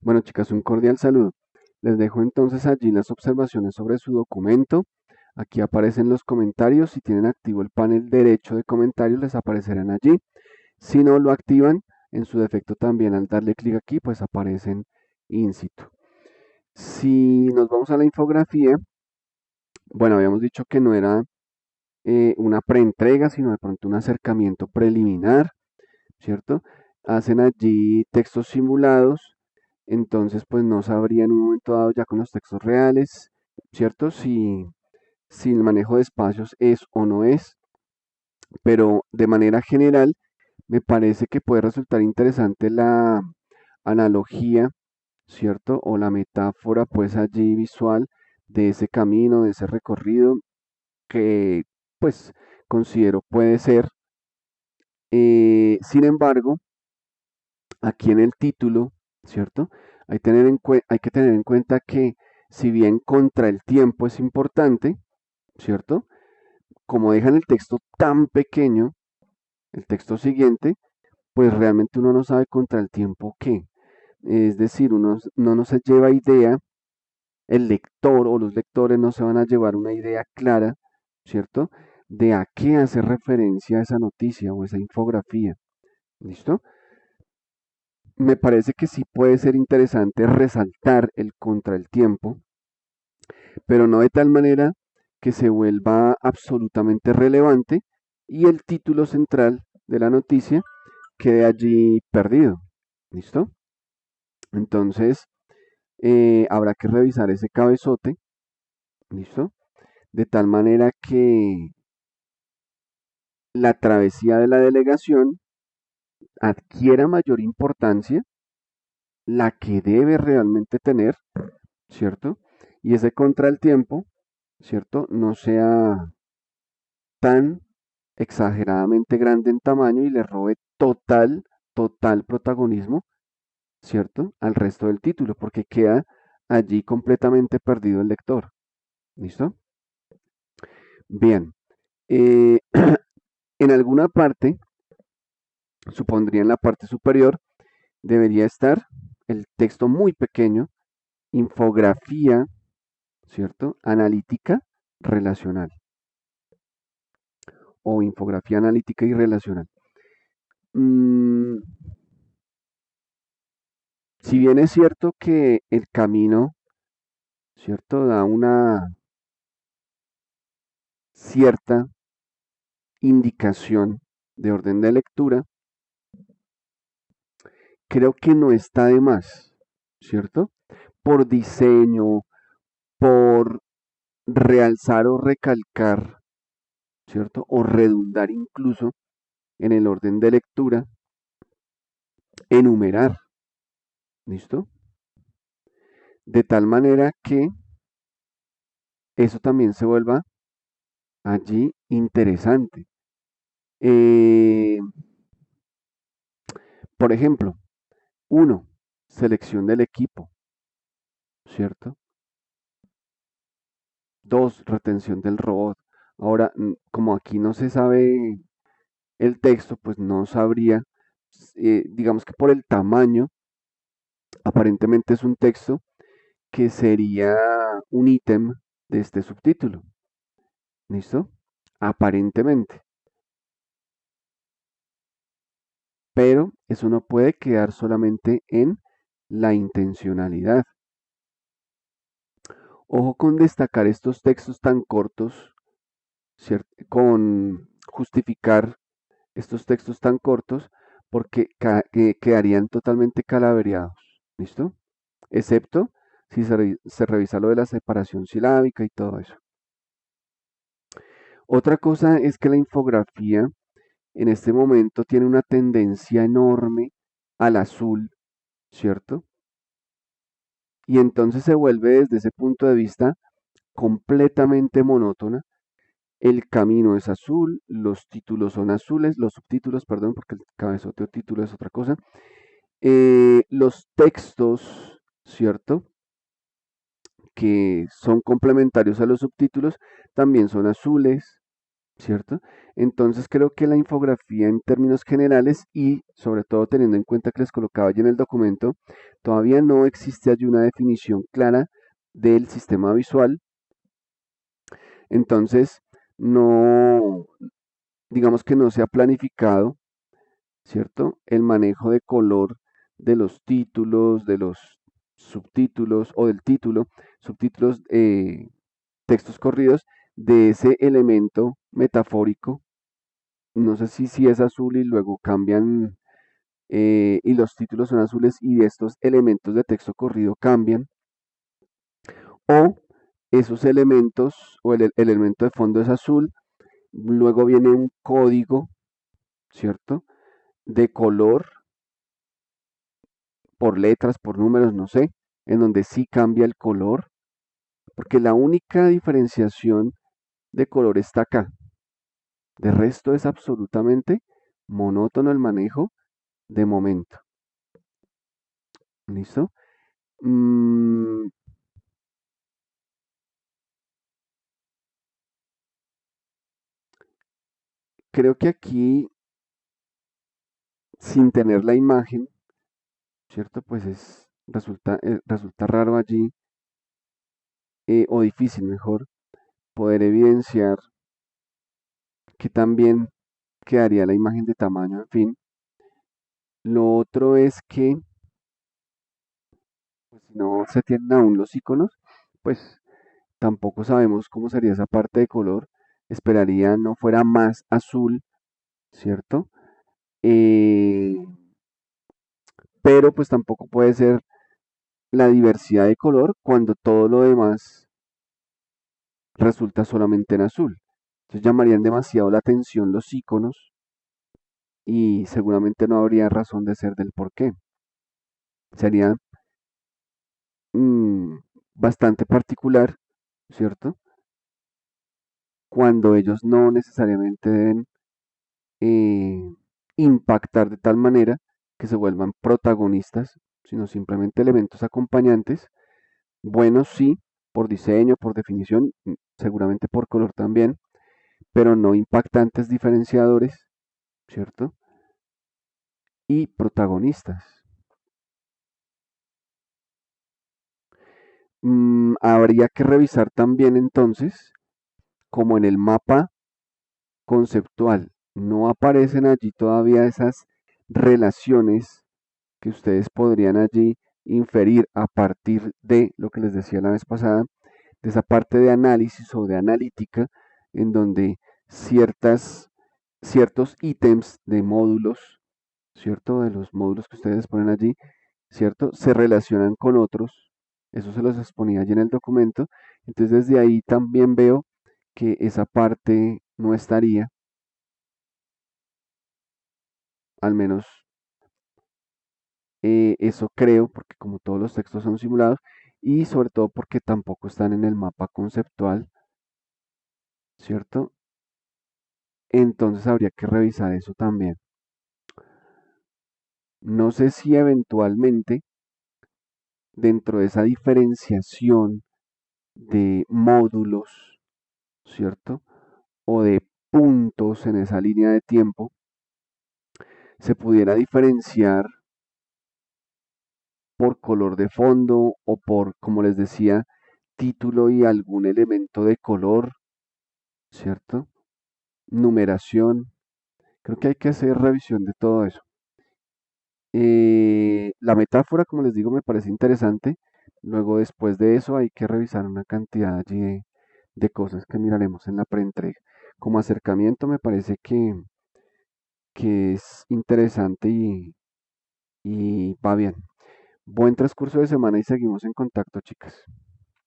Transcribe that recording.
Bueno, chicas, un cordial saludo. Les dejo entonces allí las observaciones sobre su documento. Aquí aparecen los comentarios. Si tienen activo el panel derecho de comentarios, les aparecerán allí. Si no lo activan, en su defecto también al darle clic aquí, pues aparecen in situ. Si nos vamos a la infografía, bueno, habíamos dicho que no era una preentrega, sino de pronto un acercamiento preliminar, ¿cierto? Hacen allí textos simulados, entonces pues no sabría en un momento dado ya con los textos reales, ¿cierto? Si el manejo de espacios es o no es, pero de manera general me parece que puede resultar interesante la analogía, ¿cierto? O la metáfora pues allí visual de ese camino, de ese recorrido que pues considero puede ser. Sin embargo, aquí en el título, ¿cierto? Hay que tener en cuenta que si bien contra el tiempo es importante, ¿cierto? Como dejan el texto tan pequeño, el texto siguiente, pues realmente uno no sabe contra el tiempo qué. Es decir, uno no se lleva idea, el lector o los lectores no se van a llevar una idea clara, ¿cierto? De a qué hace referencia esa noticia o esa infografía. ¿Listo? Me parece que sí puede ser interesante resaltar el contra el tiempo, pero no de tal manera que se vuelva absolutamente relevante y el título central de la noticia quede allí perdido. ¿Listo? Entonces, habrá que revisar ese cabezote. ¿Listo? De tal manera que la travesía de la delegación adquiera mayor importancia, la que debe realmente tener, ¿cierto? Y ese contra el tiempo, ¿cierto? No sea tan exageradamente grande en tamaño y le robe total protagonismo, ¿cierto? Al resto del título, porque queda allí completamente perdido el lector. ¿Listo? Bien. eh, en alguna parte, supondría en la parte superior, debería estar el texto muy pequeño, infografía, ¿cierto? Analítica relacional o infografía analítica y relacional. Mm, si bien es cierto que el camino, ¿cierto? Da una cierta indicación de orden de lectura, creo que no está de más, ¿cierto? Por diseño, por realzar o recalcar, ¿cierto? O redundar incluso en el orden de lectura, enumerar, ¿listo? De tal manera que eso también se vuelva allí interesante. Eh, por ejemplo, uno, selección del equipo, ¿cierto? Dos, retención del robot. Ahora, como aquí no se sabe el texto, pues no sabría, digamos que por el tamaño, aparentemente es un texto que sería un ítem de este subtítulo. ¿Listo? Aparentemente. Pero eso no puede quedar solamente en la intencionalidad. Ojo con destacar estos textos tan cortos, con justificar estos textos tan cortos, porque quedarían totalmente calavereados. ¿Listo? Excepto si se revisa lo de la separación silábica y todo eso. Otra cosa es que la infografía en este momento tiene una tendencia enorme al azul, ¿cierto? Y entonces se vuelve desde ese punto de vista completamente monótona. El camino es azul, los títulos son azules, los subtítulos, perdón, porque el cabezote o título es otra cosa. Los textos, ¿cierto? Que son complementarios a los subtítulos, también son azules. ¿cierto? Entonces creo que la infografía en términos generales y sobre todo teniendo en cuenta que les colocaba allí en el documento, todavía no existe allí una definición clara del sistema visual. Entonces, no, digamos que no se ha planificado, ¿cierto? El manejo de color de los títulos, de los subtítulos o del título, subtítulos, textos corridos, de ese elemento metafórico. No sé si es azul y luego cambian, y los títulos son azules y estos elementos de texto corrido cambian, o esos elementos o el elemento de fondo es azul, luego viene un código, ¿cierto? De color por letras, por números, no sé, en donde sí cambia el color, porque la única diferenciación de color está acá. De resto es absolutamente monótono el manejo de momento. ¿Listo? Mm, creo que aquí, sin tener la imagen, ¿cierto? Pues resulta raro allí, o difícil, mejor, poder evidenciar que también quedaría la imagen de tamaño, en fin. Lo otro es que, pues, si no se tienen aún los iconos, pues tampoco sabemos cómo sería esa parte de color. Esperaría no fuera más azul, ¿cierto? Eh, pero pues tampoco puede ser la diversidad de color cuando todo lo demás resulta solamente en azul. Entonces llamarían demasiado la atención los iconos y seguramente no habría razón de ser del por qué. Sería mm, bastante particular, ¿cierto? Cuando ellos no necesariamente deben, eh, impactar de tal manera que se vuelvan protagonistas, sino simplemente elementos acompañantes. Buenos sí, por diseño, por definición, seguramente por color también, pero no impactantes diferenciadores, ¿cierto? Y protagonistas. Habría que revisar también entonces, como en el mapa conceptual no aparecen allí todavía esas relaciones que ustedes podrían allí inferir a partir de lo que les decía la vez pasada, de esa parte de análisis o de analítica, en donde ciertos ítems de módulos, ¿cierto? De los módulos que ustedes ponen allí, ¿cierto? Se relacionan con otros. Eso se los exponía allí en el documento. Entonces desde ahí también veo que esa parte no estaría, al menos, eso creo, porque como todos los textos son simulados, y sobre todo porque tampoco están en el mapa conceptual, ¿cierto? Entonces habría que revisar eso también. No sé si eventualmente dentro de esa diferenciación de módulos, ¿cierto? O de puntos en esa línea de tiempo, se pudiera diferenciar por color de fondo o por, como les decía, título y algún elemento de color, ¿cierto? Numeración. Creo que hay que hacer revisión de todo eso. La metáfora, como les digo, me parece interesante. Luego, después de eso, hay que revisar una cantidad allí de cosas que miraremos en la preentrega. Como acercamiento, me parece que es interesante y va bien. Buen transcurso de semana y seguimos en contacto, chicas.